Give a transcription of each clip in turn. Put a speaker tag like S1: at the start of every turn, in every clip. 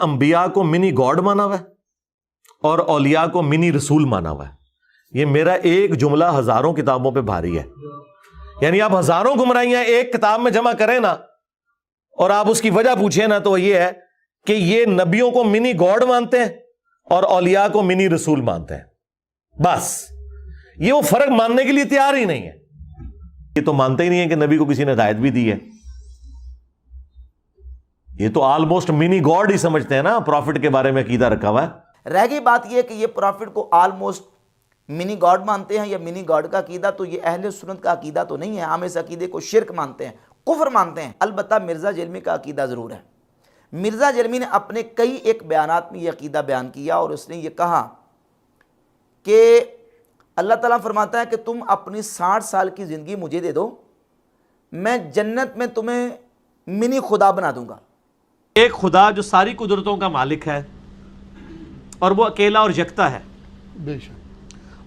S1: انبیاء کو منی گاڈ مانا ہوا ہے اور اولیاء کو منی رسول مانا ہوا ہے. یہ میرا ایک جملہ ہزاروں کتابوں پہ بھاری ہے. یعنی آپ ہزاروں گمراہیاں ایک کتاب میں جمع کریں نا اور آپ اس کی وجہ پوچھیں نا تو یہ ہے کہ یہ نبیوں کو منی گاڈ مانتے ہیں اور اولیاء کو منی رسول مانتے ہیں. بس یہ وہ فرق ماننے کے لیے تیار ہی نہیں ہے. یہ تو مانتے ہی نہیں ہے کہ نبی کو کسی نے ہدایت بھی دی ہے. یہ تو آلموسٹ منی گاڈ ہی سمجھتے ہیں نا پروفٹ کے بارے میں عقیدہ رکھا ہوا ہے.
S2: رہ گئی بات یہ کہ یہ پروفٹ کو آلموسٹ منی گاڈ مانتے ہیں یا منی گاڈ کا عقیدہ، تو یہ اہل سنت کا عقیدہ تو نہیں ہے. ہم اس عقیدے کو شرک مانتے ہیں، کفر مانتے ہیں. البتہ مرزا جیلمی کا عقیدہ ضرور ہے. مرزا جیلمی نے اپنے کئی ایک بیانات میں یہ عقیدہ بیان کیا اور اس نے یہ کہا کہ اللہ تعالیٰ فرماتا ہے کہ تم اپنی 60 سال کی زندگی مجھے دے دو، میں جنت میں تمہیں منی خدا بنا دوں گا.
S3: ایک خدا جو ساری قدرتوں کا مالک ہے اور وہ اکیلا اور یکتا ہے،
S4: بے شک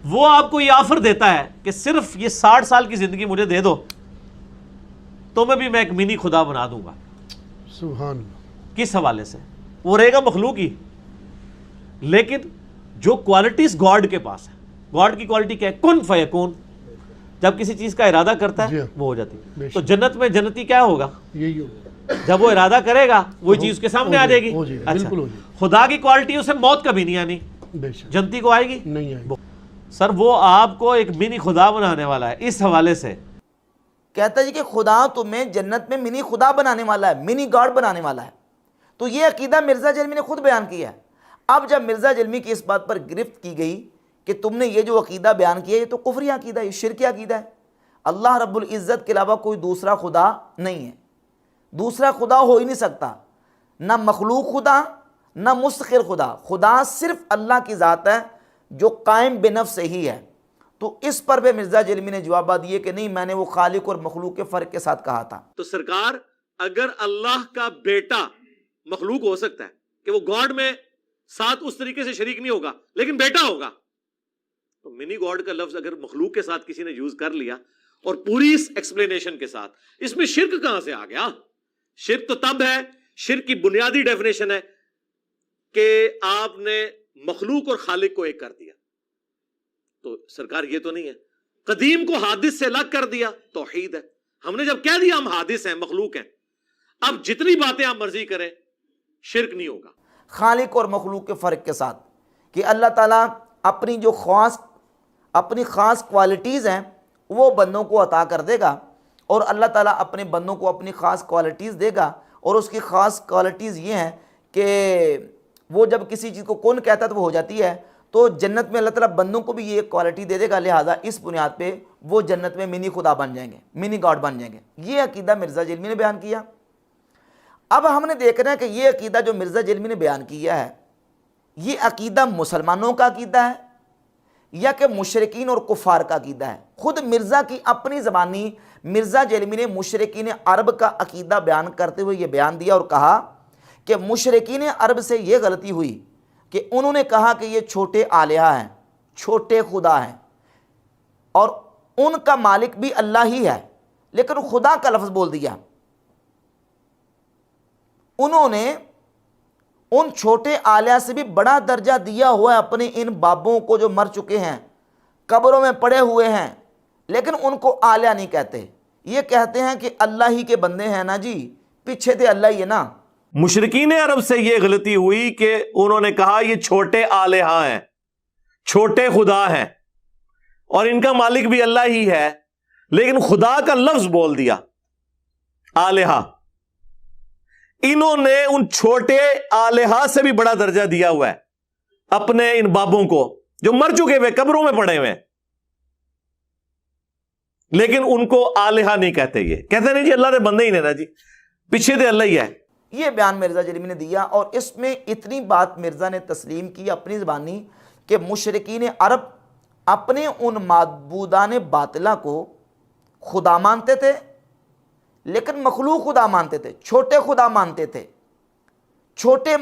S3: وہ آپ کو یہ آفر دیتا ہے کہ صرف یہ 60 سال کی زندگی مجھے دے دو تو میں بھی میں ایک منی خدا بنا دوں گا.
S4: سبحان اللہ.
S3: کس حوالے سے؟ وہ رہے گا مخلوق ہی، لیکن جو کوالٹیز گاڈ کے پاس ہے. گاڈ کی کوالٹی کیا ہے؟ کن فیکون. جب کسی چیز کا ارادہ کرتا ہے وہ ہو جاتی ہے. تو جنت میں جنتی کیا ہوگا؟
S4: یہی ہوگا.
S3: جب وہ ارادہ کرے گا وہی چیز اس کے سامنے آ جائے گی. اچھا، خدا کی کوالٹی اسے موت کبھی نہیں آنی.
S4: بے شک
S3: جنتی کو آئے گی
S4: نہیں آئے گی.
S3: سر وہ آپ کو ایک منی خدا بنانے والا ہے. اس حوالے سے
S2: کہتا ہے جی کہ خدا تمہیں جنت میں منی خدا بنانے والا ہے، منی گاڈ بنانے والا ہے. تو یہ عقیدہ مرزا جیلمی نے خود بیان کیا ہے. اب جب مرزا جیلمی کی اس بات پر گرفت کی گئی کہ تم نے یہ جو عقیدہ بیان کیا یہ تو کفری عقیدہ ہے، یہ شرکی عقیدہ ہے. اللہ رب العزت کے علاوہ کوئی دوسرا خدا نہیں ہے، دوسرا خدا ہو ہی نہیں سکتا. نہ مخلوق خدا نہ مستقل خدا. خدا صرف اللہ کی ذات ہے جو قائم بے نفس ہی ہے. تو اس پر بھی مرزا جیلمی نے جواب دیے کہ نہیں، میں نے وہ خالق اور مخلوق کے فرق کے ساتھ کہا تھا.
S3: تو سرکار اگر اللہ کا بیٹا مخلوق ہو سکتا ہے کہ وہ گاڈ میں ساتھ اس طریقے سے شریک نہیں ہوگا لیکن بیٹا ہوگا، تو منی گاڈ کا لفظ اگر مخلوق کے ساتھ کسی نے یوز کر لیا اور پوری اس ایکسپلینیشن کے ساتھ، اس میں شرک کہاں سے آ گیا؟ شرک تو تب ہے، شرک کی بنیادی ڈیفینیشن ہے کہ آپ نے مخلوق اور خالق کو ایک کر دیا. تو سرکار یہ تو نہیں ہے. قدیم کو حادث سے الگ کر دیا، توحید ہے. ہم نے جب کہہ دیا ہم حادث ہیں، مخلوق ہیں، اب جتنی باتیں آپ مرضی کریں شرک نہیں ہوگا.
S2: خالق اور مخلوق کے فرق کے ساتھ کہ اللہ تعالیٰ اپنی جو اپنی خاص کوالٹیز ہیں وہ بندوں کو عطا کر دے گا، اور اللہ تعالیٰ اپنے بندوں کو اپنی خاص کوالٹیز دے گا. اور اس کی خاص کوالٹیز یہ ہیں کہ وہ جب کسی چیز کو کون کہتا ہے تو وہ ہو جاتی ہے. تو جنت میں اللہ تعالیٰ بندوں کو بھی یہ ایک کوالٹی دے دے گا، لہٰذا اس بنیاد پہ وہ جنت میں منی خدا بن جائیں گے، منی گاڈ بن جائیں گے. یہ عقیدہ مرزا جیلمی نے بیان کیا. اب ہم نے دیکھنا ہے کہ یہ عقیدہ جو مرزا جیلمی نے بیان کیا ہے یہ عقیدہ مسلمانوں کا عقیدہ ہے یا کہ مشرکین اور کفار کا عقیدہ ہے. خود مرزا کی اپنی زبانی مرزا جیلمی نے مشرکین عرب کا عقیدہ بیان کرتے ہوئے یہ بیان دیا اور کہا کہ مشرکین عرب سے یہ غلطی ہوئی کہ انہوں نے کہا کہ یہ چھوٹے آلیہ ہیں، چھوٹے خدا ہیں، اور ان کا مالک بھی اللہ ہی ہے، لیکن خدا کا لفظ بول دیا. انہوں نے ان چھوٹے آلیہ سے بھی بڑا درجہ دیا ہوا ہے اپنے ان بابوں کو جو مر چکے ہیں، قبروں میں پڑے ہوئے ہیں، لیکن ان کو آلیہ نہیں کہتے. یہ کہتے ہیں کہ اللہ ہی کے بندے ہیں نا جی، پیچھے تھے اللہ ہی ہے نا.
S1: مشرکین عرب سے یہ غلطی ہوئی کہ انہوں نے کہا یہ چھوٹے آلیہ ہیں، چھوٹے خدا ہیں، اور ان کا مالک بھی اللہ ہی ہے، لیکن خدا کا لفظ بول دیا آلیہ. انہوں نے ان چھوٹے آلیہ سے بھی بڑا درجہ دیا ہوا ہے اپنے ان بابوں کو جو مر چکے ہوئے قبروں میں پڑے ہوئے، لیکن ان کو آلیہ نہیں کہتے. یہ کہتے نہیں جی اللہ نے بندے ہی نہیں نا جی، پیچھے دے اللہ ہی ہے.
S2: یہ بیان مرزا جیلمی نے دیا، اور اس میں اتنی بات مرزا نے تسلیم کی اپنی زبانی کہ مشرکین عرب اپنے ان معبودان باطلہ کو خدا مانتے تھے لیکن مخلوق خدا مانتے تھے، چھوٹے خدا مانتے تھے، چھوٹے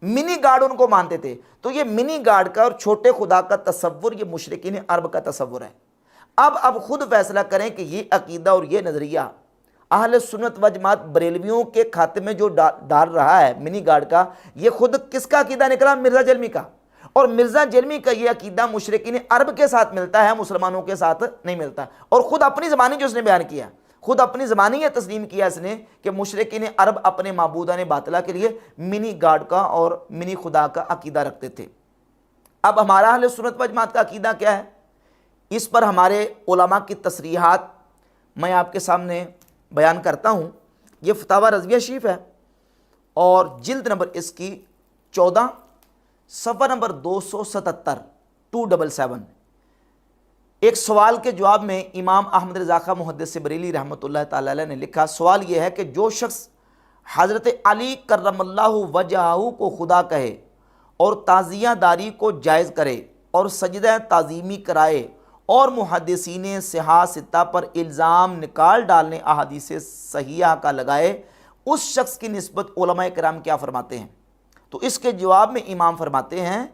S2: منی گاڈ ان کو مانتے تھے. تو یہ منی گاڈ کا اور چھوٹے خدا کا تصور یہ مشرکین عرب کا تصور ہے. اب خود فیصلہ کریں کہ یہ عقیدہ اور یہ نظریہ اہل سنت و جماعت بریلویوں کے کھاتے میں جو ڈال رہا ہے منی گاڈ کا، یہ خود کس کا عقیدہ نکلا؟ مرزا جلمی کا۔ اور مرزا جلمی کا یہ عقیدہ مشرکین عرب کے ساتھ ملتا ہے، مسلمانوں کے ساتھ نہیں ملتا، اور خود اپنی زبانی جو اس نے بیان کیا، خود اپنی زبانی یہ تسلیم کیا اس نے کہ مشرکین عرب اپنے معبودان باطلہ کے لیے منی گاڈ کا اور منی خدا کا عقیدہ رکھتے تھے۔ اب ہمارا اہل سنت و جماعت کا عقیدہ کیا ہے؟ اس پر ہمارے علماء کی تصریحات میں آپ کے سامنے بیان کرتا ہوں۔ یہ فتاوی رضویہ شریف ہے اور جلد نمبر اس کی 14 صفحہ نمبر 277 277۔ ایک سوال کے جواب میں امام احمد رضا خاں محدث بریلی رحمۃ اللہ تعالی علیہ نے لکھا، سوال یہ ہے کہ جو شخص حضرت علی کرم اللہ وجہہ کو خدا کہے اور تعزیہ داری کو جائز کرے اور سجدہ تعظیمی کرائے اور محدثین صحاح ستہ پر الزام نکال ڈالنے احادیث صحیحہ کا لگائے، اس شخص کی نسبت علماء کرام کیا فرماتے ہیں؟ تو اس کے جواب میں امام فرماتے ہیں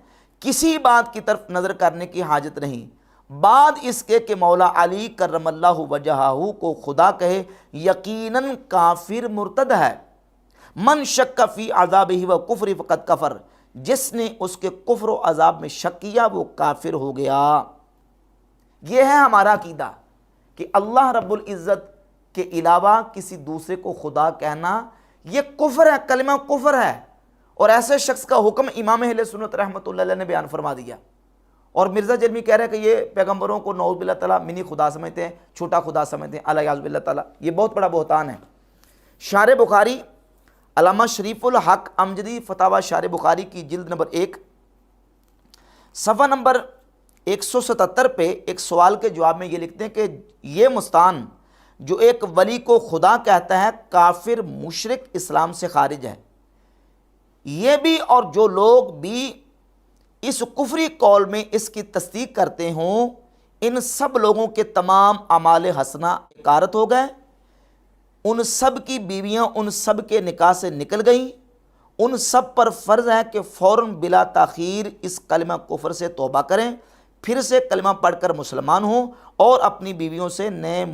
S2: کسی بات کی طرف نظر کرنے کی حاجت نہیں، بعد اس کے کہ مولا علی کرم اللہ وجہہ کو خدا کہے یقیناً کافر مرتد ہے۔ من شک فی عذابہ و کفر فقد کفر، جس نے اس کے کفر و عذاب میں شک کیا وہ کافر ہو گیا۔ یہ ہے ہمارا عقیدہ کہ اللہ رب العزت کے علاوہ کسی دوسرے کو خدا کہنا یہ کفر ہے، کلمہ کفر ہے، اور ایسے شخص کا حکم امام اہل سنت رحمۃ اللہ علیہ نے بیان فرما دیا۔ اور مرزا جلمی کہہ رہے ہیں کہ یہ پیغمبروں کو نعوذ باللہ تعالیٰ منی خدا سمجھتے ہیں، چھوٹا خدا سمجھتے ہیں، الیاذ باللہ تعالیٰ، یہ بہت بڑا بہتان ہے۔ شارح بخاری علامہ شریف الحق امجدی فتاوی شارح بخاری کی جلد نمبر 1 صفحہ نمبر 177 پہ ایک سوال کے جواب میں یہ لکھتے ہیں کہ یہ مستان جو ایک ولی کو خدا کہتا ہے کافر مشرک اسلام سے خارج ہے۔ یہ بھی اور جو لوگ بھی اس کفری قول میں اس کی تصدیق کرتے ہوں، ان سب لوگوں کے تمام اعمال حسنہ غارت ہو گئے، ان سب کی بیویاں ان سب کے نکاح سے نکل گئیں، ان سب پر فرض ہے کہ فوراً بلا تاخیر اس کلمہ کفر سے توبہ کریں، پھر سے کلمہ پڑھ کر مسلمان ہوں اور اپنی بیویوں سے نئے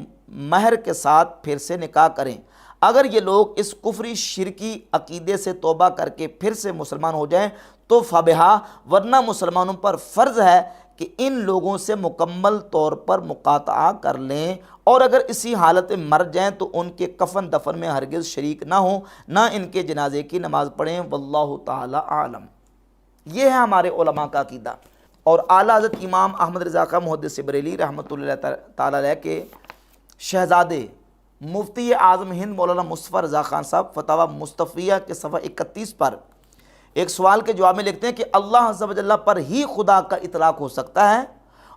S2: مہر کے ساتھ پھر سے نکاح کریں۔ اگر یہ لوگ اس کفری شرکی عقیدے سے توبہ کر کے پھر سے مسلمان ہو جائیں تو فبہا، ورنہ مسلمانوں پر فرض ہے کہ ان لوگوں سے مکمل طور پر مقاطعہ کر لیں، اور اگر اسی حالت میں مر جائیں تو ان کے کفن دفن میں ہرگز شریک نہ ہوں، نہ ان کے جنازے کی نماز پڑھیں، واللہ تعالی عالم۔ یہ ہے ہمارے علماء کا عقیدہ۔ اور اعلیٰ حضرت امام احمد رضا خاں محدث بریلی رحمۃ اللہ تعالی علیہ کے شہزادے مفتی اعظم ہند مولانا مصطفیٰ رضا خان صاحب فتاوی مصطفیہ کے صفحہ 31 پر ایک سوال کے جواب میں لکھتے ہیں کہ اللہ عز و جل پر ہی خدا کا اطلاق ہو سکتا ہے،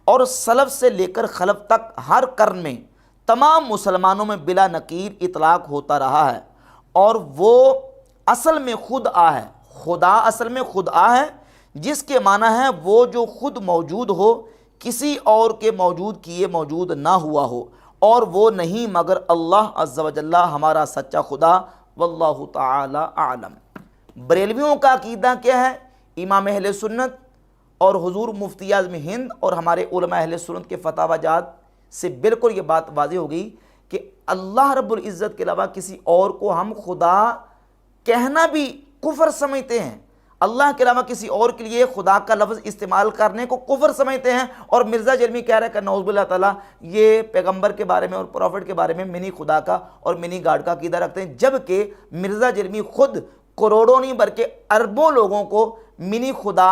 S2: اور سلف سے لے کر خلف تک ہر قرن میں تمام مسلمانوں میں بلا نکیر اطلاق ہوتا رہا ہے، اور وہ اصل میں خود آ ہے۔ خدا اصل میں خود آ ہے، جس کے معنی ہے وہ جو خود موجود ہو، کسی اور کے موجود کیے موجود نہ ہوا ہو، اور وہ نہیں مگر اللہ عز و جل ہمارا سچا خدا، واللہ تعالی اعلم۔ بریلویوں کا عقیدہ کیا ہے؟ امام اہل سنت اور حضور مفتی اعظم ہند اور ہمارے علماء اہل سنت کے فتاوی جات سے بالکل یہ بات واضح ہوگی کہ اللہ رب العزت کے علاوہ کسی اور کو ہم خدا کہنا بھی کفر سمجھتے ہیں، اللہ کے علاوہ کسی اور کے لیے خدا کا لفظ استعمال کرنے کو کفر سمجھتے ہیں۔ اور مرزا جلمی کہہ رہا ہے کہ نعوذ باللہ تعالیٰ یہ پیغمبر کے بارے میں اور پروفٹ کے بارے میں منی خدا کا اور منی گاڈ کا عقیدہ رکھتے ہیں، جبکہ مرزا جلمی خود کروڑوں نہیں بلکہ اربوں لوگوں کو منی خدا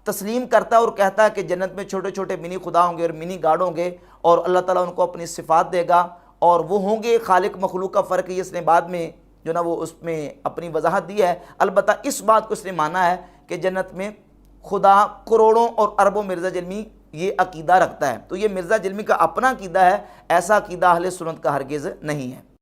S2: تسلیم کرتا ہے اور کہتا ہے کہ جنت میں چھوٹے چھوٹے منی خدا ہوں گے اور منی گاڈ ہوں گے، اور اللہ تعالیٰ ان کو اپنی صفات دے گا، اور وہ ہوں گے خالق مخلوق کا فرق ہے۔ اس نے بعد میں جو نا وہ اس میں اپنی وضاحت دی ہے، البتہ اس بات کو اس نے مانا ہے کہ جنت میں خدا کروڑوں اور اربوں مرزا جلمی یہ عقیدہ رکھتا ہے۔ تو یہ مرزا جلمی کا اپنا عقیدہ ہے، ایسا عقیدہ اہل سنت کا ہرگز نہیں ہے۔